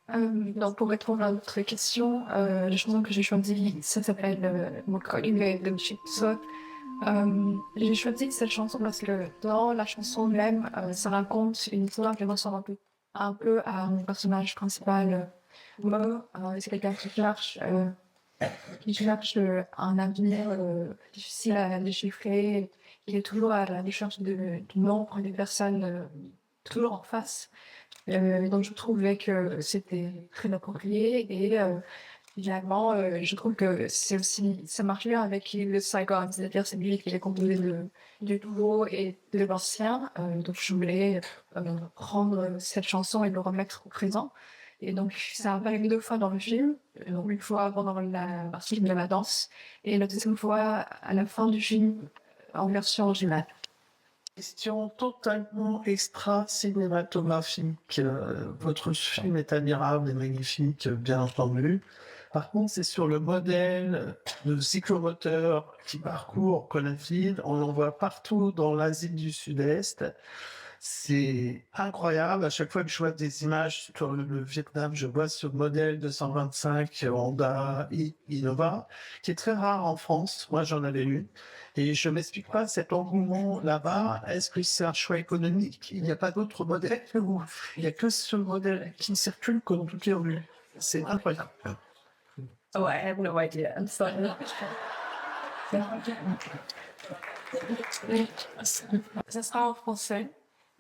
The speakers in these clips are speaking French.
Donc pour répondre à votre question, la chanson que j'ai choisie, ça s'appelle Mon collègue de Chipson. J'ai choisi cette chanson parce que dans la chanson même, ça raconte une histoire qui ressemble un peu à mon personnage principal, Mo. C'est quelqu'un qui cherche un avenir difficile à déchiffrer, qui est toujours à la recherche du nombre des personnes toujours en face. Donc je trouvais que c'était très approprié et finalement je trouve que ça marche bien avec le Saigon, c'est-à-dire c'est lui qui est composé du nouveau et de l'ancien. Donc je voulais prendre cette chanson et le remettre au présent. Et donc ça apparaît 2 fois dans le film, donc une fois pendant la partie de la danse et la deuxième fois à la fin du film en version originale. Question totalement extra-cinématographique. Votre film est admirable et magnifique, bien entendu. Par contre, c'est sur le modèle de cyclomoteur qui parcourt Conakry. On en voit partout dans l'Asie du Sud-Est. C'est incroyable. À chaque fois que je vois des images sur le Vietnam, je vois ce modèle 225 Honda Innova, qui est très rare en France. Moi, j'en avais une. Et je m'explique pas cet engouement là-bas. Est-ce que c'est un choix économique? Il n'y a pas d'autre modèle ou il n'y a que ce modèle qui circule comme toutes les rues? C'est incroyable. Oh, I have no idea. I'm sorry. Ça sera en français,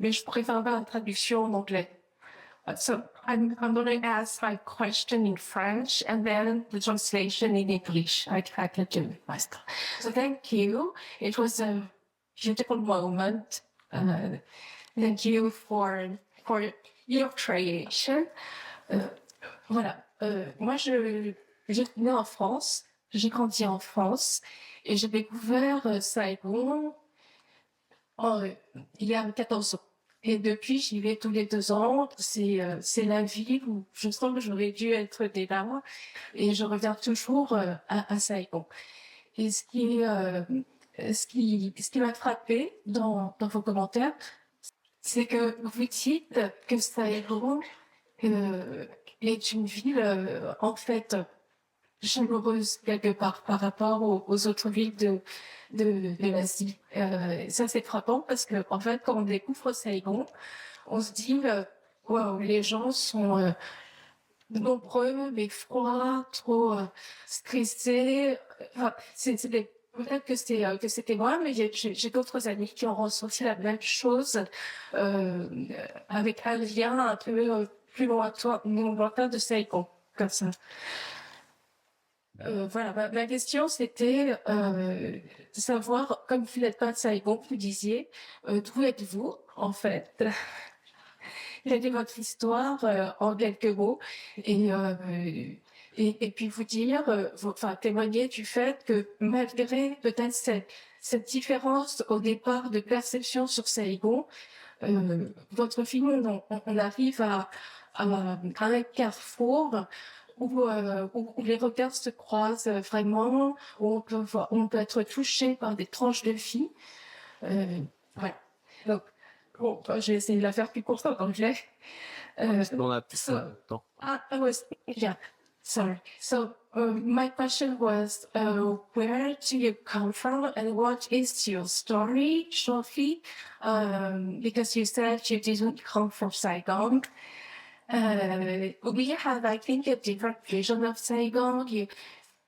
mais je préfère la traduction en anglais. So I'm going to ask my question in French and then the translation in English. I can do it myself. So thank you. It was a beautiful moment. Thank you for your creation. Voilà. Moi, je suis née en France. J'ai grandi en France et j'ai découvert Saigon il y a 14 ans. Et depuis, j'y vais tous les 2 ans. C'est la ville où je sens que j'aurais dû être née là. Et je reviens toujours à Saigon. Et ce qui m'a frappé dans vos commentaires, c'est que vous dites que Saigon est une ville, en fait, chaleureuse quelque part par rapport aux autres villes de l'Asie. Ça c'est frappant parce que en fait quand on découvre Saigon, on se dit waouh, les gens sont nombreux mais froids, trop stressés. Enfin, peut-être que c'était moi, mais j'ai d'autres amis qui ont ressenti la même chose avec un lien un peu plus lointain de Saigon, comme ça. Voilà, ma question c'était de savoir, comme vous n'êtes pas de Saigon, vous disiez, d'où êtes-vous en fait? Quelle est votre histoire en quelques mots et puis vous dire, enfin témoigner du fait que malgré peut-être cette différence au départ de perception sur Saigon, votre film on arrive à un carrefour où les regards se croisent vraiment, où on peut être touché par des tranches de vie. Voilà. Donc, bon, j'ai essayé de la faire plus courte en anglais. On a I was, yeah, sorry. So, my question was, where do you come from and what is your story, shortly? Because you said you didn't come from Saigon. We have, I think, a different vision of Saigon. You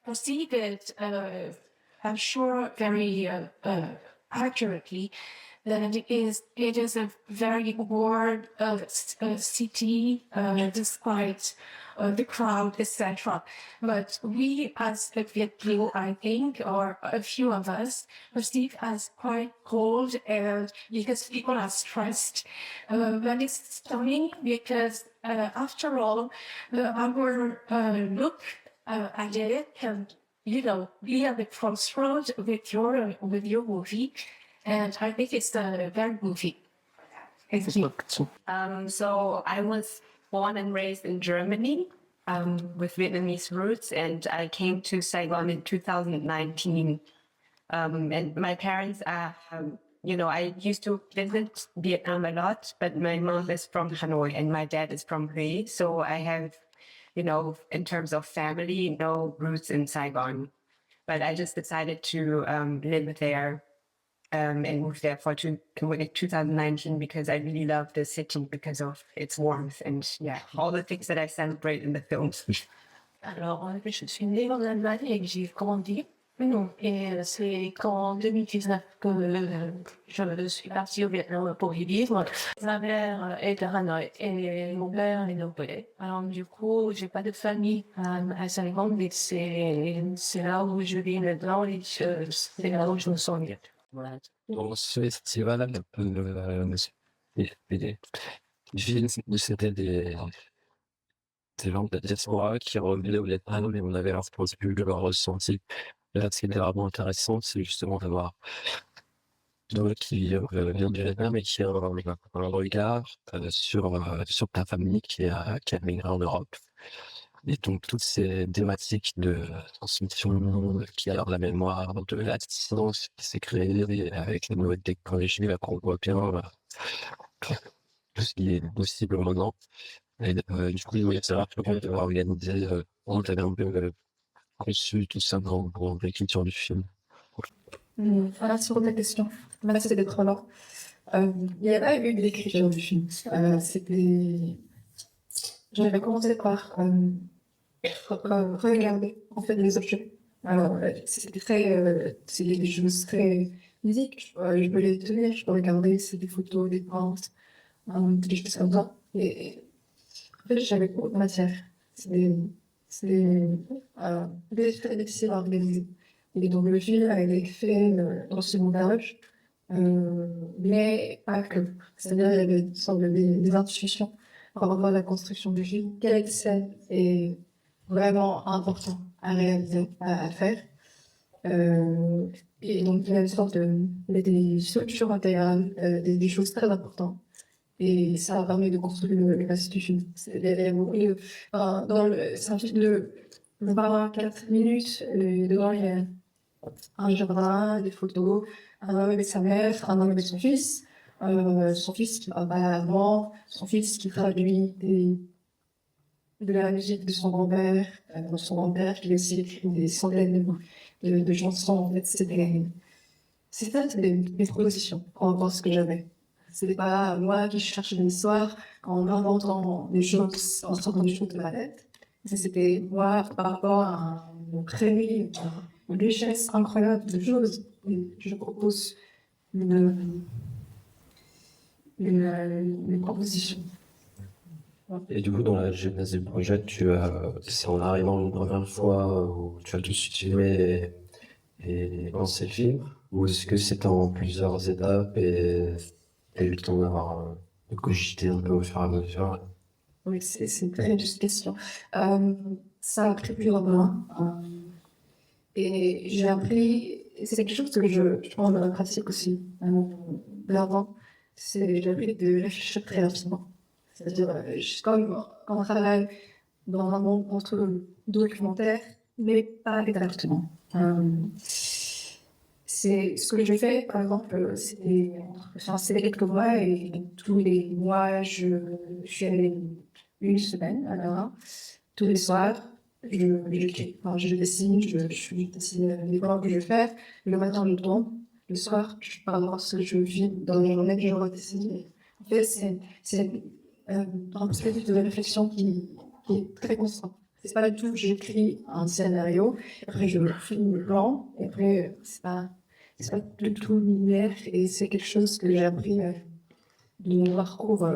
perceive it, I'm sure, very accurately, that it is a very warm city, despite the crowd, etc. But we, as a Vietnamese, I think, or a few of us, perceive as quite cold, and because people are stressed. But it's stunning because, after all, our look at it can, be at the crossroads with your movie, and I think it's a very movie. So I was born and raised in Germany, with Vietnamese roots, and I came to Saigon in 2019. And my parents are, I used to visit Vietnam a lot, but my mom is from Hanoi and my dad is from Hue. So I have in terms of family, no roots in Saigon. But I just decided to live there and moved there in 2019 because I really love the city because of its warmth and all the things that I celebrate in the films. Alors, je suis née en Allemagne et j'ai grandi. Non. Et c'est qu'en 2019 que je suis partie au Vietnam pour y vivre. Ma mère est à Hanoï et mon père est nobel. Alors, du coup, j'ai pas de famille à Saigon, mais c'est là où je vis maintenant et c'est là où je me sens bien. Voilà. Dans ce festival, c'était des gens de la diaspora qui revenaient au Vietnam et on avait leur point de vue, leur ressenti. Là, ce qui était vraiment intéressant, c'est justement d'avoir d'autres qui viennent du Vietnam et qui ont un regard sur ta famille qui a migré en Europe. Et donc, toutes ces thématiques de transmission, qui a de la mémoire, de la distance qui s'est créée avec les nouvelles technologies, là, qu'on voit bien tout ce qui est possible maintenant. Et du coup, je voulais savoir comment tu as organisé, comment tu avais un peu conçu tout ça dans l'écriture du film. Merci pour ta question. Merci d'être là. Il n'y a pas eu d'écriture du film. J'avais commencé par regarder en fait les objets. Alors, c'est des choses très physiques. Je peux les tenir, je peux regarder, c'est des photos, des plantes, des choses comme ça. Et en fait, j'avais beaucoup de matière. C'est très difficile à organiser. Et donc, le film a été fait dans ce montage, mais pas que. C'est-à-dire, il y avait une sorte des intuitions par rapport à la construction du film. Quelle scène est vraiment important à réaliser, à faire. Et donc, il y a une sorte des structures intégrales, des choses très importantes. Et ça a permis de construire le reste du film. C'est un film de 24 minutes, dedans il y a un jardin, des photos, un homme avec sa mère, un homme avec son fils qui parle pas allemand, son fils qui traduit de la musique de son grand-père, qui a aussi écrit des centaines de chansons. En fait, c'était des propositions par rapport à ce que j'avais. C'était pas moi qui cherchais une histoire en inventant des choses, en sortant des choses de ma tête. C'était moi par rapport à mon prévu, une richesse incroyable de choses. Et je propose une proposition. Et du coup, dans la genèse du projet, c'est en arrivant une première fois où tu as tout situé et pensé le film, ou est-ce que c'était en plusieurs étapes et tu as eu le temps d'avoir de cogiter un peu au fur et à mesure? Oui, c'est une très juste question. Ça a pris plusieurs mois. Et j'ai appris, c'est quelque chose que je prends dans la pratique aussi, d'avant. J'ai appris de réfléchir très rapidement. C'est-à-dire, comme quand on travaille dans un monde entre documentaire, mais pas exactement. C'est ce que je fais, par exemple, c'était quelques mois et tous les mois, je suis allée une semaine à Berlin. Tous les soirs, j'écris. Enfin, je dessine, je dessine les plans que je vais faire. Le matin, je tourne. Le soir, je parle voir ce que je vis dans la journée que je redessine. En fait, c'est un processus de réflexion qui est très constant. C'est pas du tout, j'écris un scénario, après je filme le plan, et après, c'est pas du tout linéaire, et c'est quelque chose que j'ai appris de mon parcours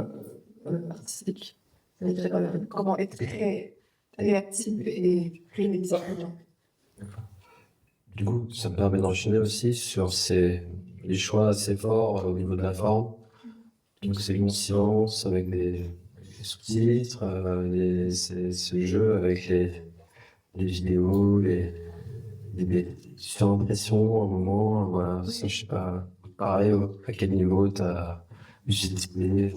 artistique. C'est-à-dire comment être très réactif et réalisable. Du coup, ça me permet d'enchaîner aussi sur les choix assez forts au niveau de la forme. Donc, c'est une silence avec des sous-titres, ce jeu avec les vidéos, les sur-impressions à un moment. Voilà, ça, je sais pas, pareil, à quel niveau tu as utilisé.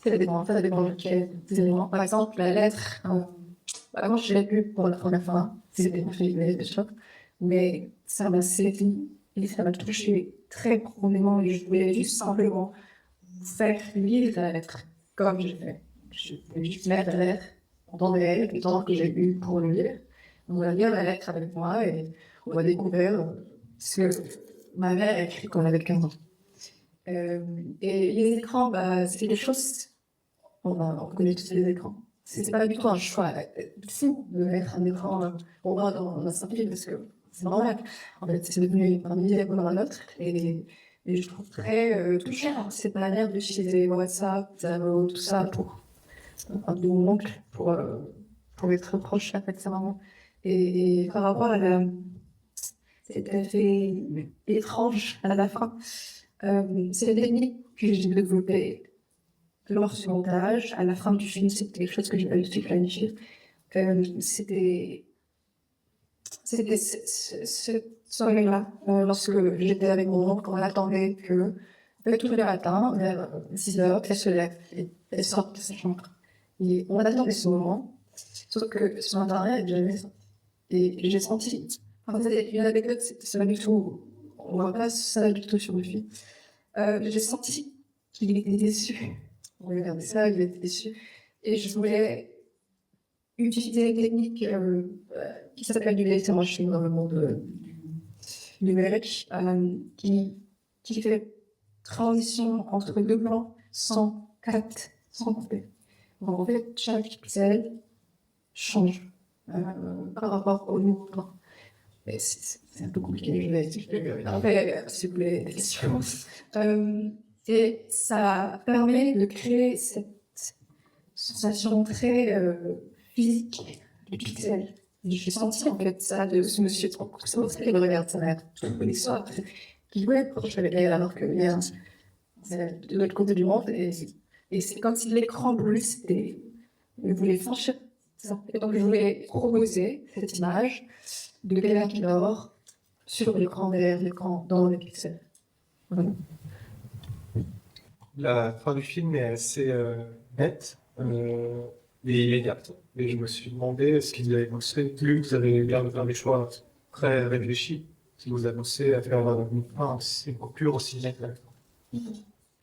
Ça dépend de quel élément. Par exemple, la lettre, quand je l'ai vue pour la première fois, c'était une choc, mais ça m'a saisi et ça m'a touché très profondément et je voulais juste simplement vous faire lire la lettre comme j'ai fait. je vais juste mettre la lettre dans des règles, le temps que j'ai eu pour le lire. On va lire la lettre avec moi et on va découvrir ce que ma mère a écrit quand elle avait 15 ans. Et les écrans, bah, c'est quelque chose, on connaît tous les écrans. C'est pas du tout un choix fou de mettre un écran au moins dans sa vie parce que c'est normal. En fait, c'est devenu un milieu comme un autre et je trouve très touchant cette manière d'utiliser WhatsApp, Zalo, tout ça de mon oncle pour être proche avec sa maman. Et par rapport à cet effet étrange à la fin, c'est une technique que j'ai développée lors du montage. À la fin du film, c'était quelque chose que j'ai pas du tout planifié. C'était cette soirée-là, lorsque j'étais avec mon oncle, on attendait que, en fait, tous les matins, vers 6 heures, qu'elle se lève et elle sorte de sa chambre. Et on attendait ce moment, sauf que ce matin-là, elle jamais sorti. Et j'ai senti, enfin, c'est une anecdote, c'est pas du tout, on voit pas ça du tout sur le film. J'ai senti qu'il était déçu. On regardait ça, il était déçu. Et je voulais utiliser une technique qui s'appelle du laser machine dans le monde du numérique, qui fait transition entre deux plans sans cut, sans couper. Donc en fait, chaque pixel change par rapport au nouveau plan. Mais c'est un peu compliqué, je vais expliquer après, si vous voulez des questions. Et ça permet de créer cette sensation très physique du pixel. J'ai senti en fait ça de ce monsieur trop qui regarde sa mère tous les soirs, qui jouait proche avec elle alors qu'il y a de l'autre côté du monde et c'est comme si l'écran pour lui c'était il voulait franchir ça. Et donc je voulais proposer cette image de quelqu'un qui dort sur l'écran derrière l'écran dans les pixels. Voilà. La fin du film est assez nette et immédiate. Et je me suis demandé est-ce qu'ils avaient pensé, plus vous avez l'air de faire des choix très réfléchis, si vous annoncez à faire une fin aussi pure, aussi nette.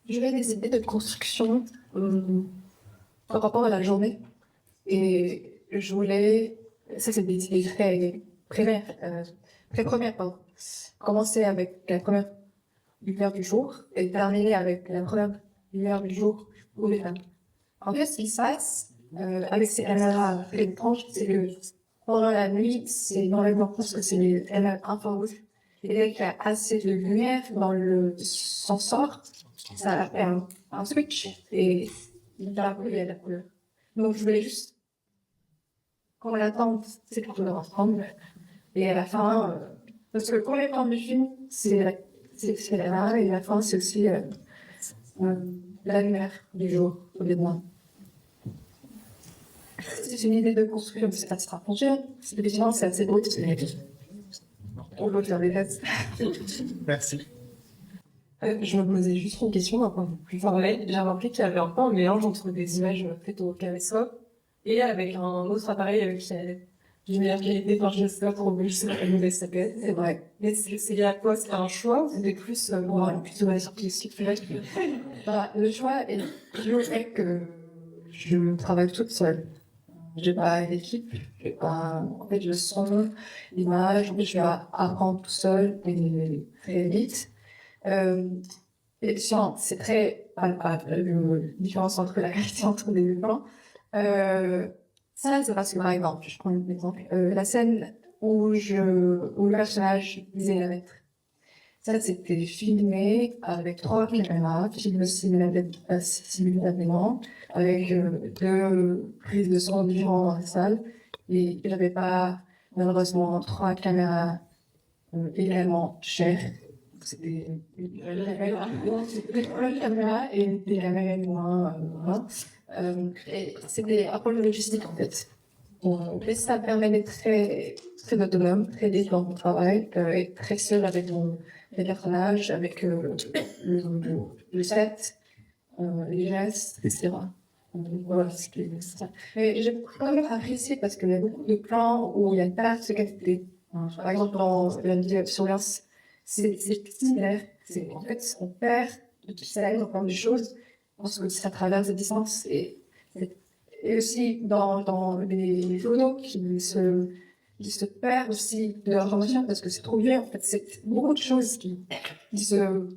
J'avais des idées de construction par rapport à la journée. Et je voulais, ça c'est des idées très premières, pardon. Commencer avec la première lumière du jour et terminer avec la première lumière du jour pour les femmes. En fait, ce qui se passe avec ces caméras étranges, c'est que pendant la nuit, c'est normalement parce que c'est les caméras infrarouges. Et dès qu'il y a assez de lumière dans le sensor, ça fait un switch et il y a la couleur. Donc je voulais juste qu'on attende ces couleurs ensemble et à la fin, parce que le premier plan du film, c'est la main et la fin, c'est aussi la lumière du jour au lieu de moi. C'est une idée de construire, mais c'est pas très rapproché. Effectivement, c'est assez brut. On peut faire des tests. Merci. Je me posais juste une question d'un point de vue plus formel. J'ai remarqué qu'il y avait un peu un mélange entre des images faites au caméscope et avec un autre appareil qui a d'une meilleure qualité. Enfin, je sais pas trop, mais je sais pas comment il s'appelle. C'est vrai. Mais c'est lié à quoi? C'était un choix ou c'était plus pour une plus de artistique? Bah, le choix est le fait que je travaille toute seule. J'ai pas d'équipe, en fait, je sens l'image, je vais apprendre tout seul et très vite. Et c'est très palpable, la différence entre la qualité entre les deux plans. Ça, c'est parce que, par exemple, je prends un exemple, la scène où le personnage disait la lettre. Ça, c'était filmé avec 3 caméras, filmé simultanément, avec 2 prises de son différentes dans la salle. Et j'avais pas, malheureusement, 3 caméras également chères. C'était une caméra et des caméras moins. Et c'était un problème logistique, en fait. Et ça permet d'être très, très autonome, très libre dans mon travail, et très seul avec les personnages, avec le set, les gestes, etc. Voilà, c'était ça. Mais j'ai quand même apprécié parce qu'il y a beaucoup de plans où il n'y a pas de qualité. Par exemple, dans la vidéo sur Lens, c'est similaire. En fait, on perd de tout ça, on perd des choses parce que ça traverse des distances et et aussi dans les journaux qui se perdent aussi de l'information parce que c'est trop vieux. En fait, c'est beaucoup de choses qui se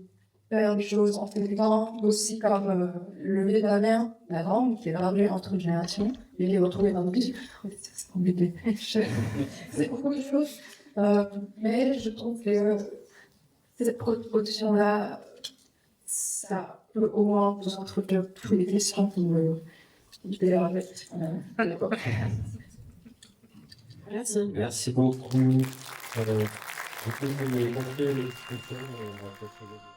perdent, des choses en fait temps, aussi comme le lait de la mère, la langue qui est gravée entre générations, et les retrouver dans nos vies. C'est compliqué. C'est beaucoup de choses. Mais je trouve que cette production-là, ça peut au moins nous introduire toutes les questions qui me avec. Merci. Merci beaucoup. Vous pouvez me montrer les discussions, on va peut-être regarder.